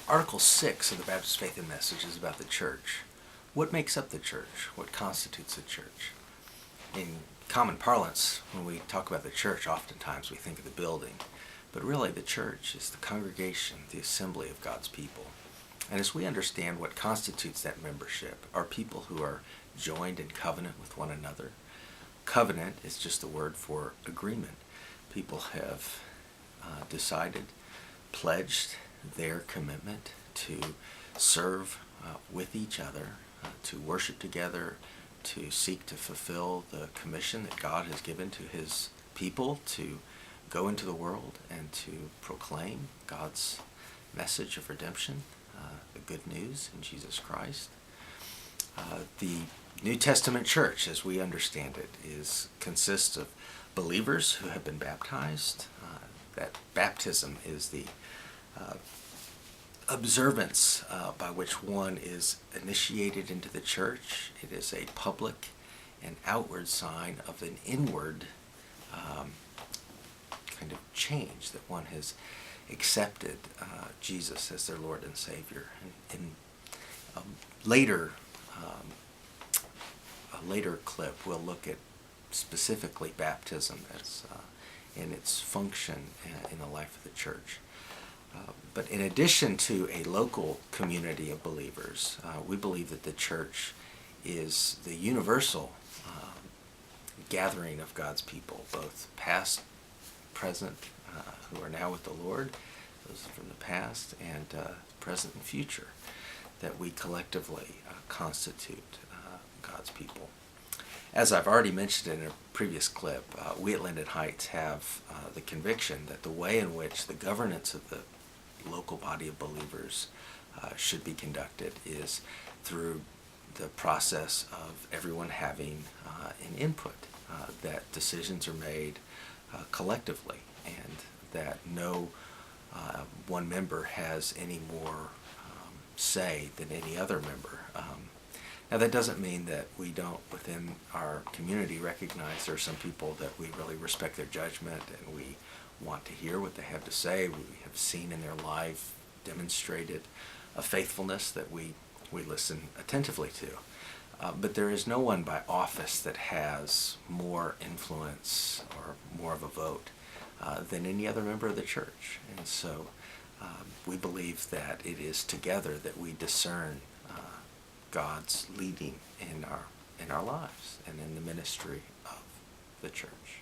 Article 6 of the Baptist Faith and Message is about the church. What makes up the church? What constitutes the church? In common parlance, when we talk about the church, oftentimes we think of the building. But really, the church is the congregation, the assembly of God's people. And as we understand what constitutes that membership, are people who are joined in covenant with one another. Covenant is just the word for agreement. People have decided, pledged their commitment to serve with each other, to worship together, to seek to fulfill the commission that God has given to his people to go into the world and to proclaim God's message of redemption, the good news in Jesus Christ. The New Testament church, as we understand it, consists of believers who have been baptized. That baptism is the observance by which one is initiated into the church. It is a public and outward sign of an inward kind of change, that one has accepted Jesus as their Lord and Savior. In a later clip, we'll look at specifically baptism as in its function in the life of the church. But in addition to a local community of believers, we believe that the church is the universal gathering of God's people, both past, present, who are now with the Lord, those from the past, and present and future, that we collectively constitute God's people. As I've already mentioned in a previous clip, we at Linden Heights have the conviction that the way in which the governance of the local body of believers should be conducted is through the process of everyone having an input, that decisions are made collectively, and that no one member has any more say than any other member. Now, that doesn't mean that we don't, within our community, recognize there are some people that we really respect their judgment and we want to hear what they have to say. We have seen in their life demonstrated a faithfulness that we listen attentively to. But there is no one by office that has more influence or more of a vote than any other member of the church. And so we believe that it is together that we discern God's leading in our lives and in the ministry of the church.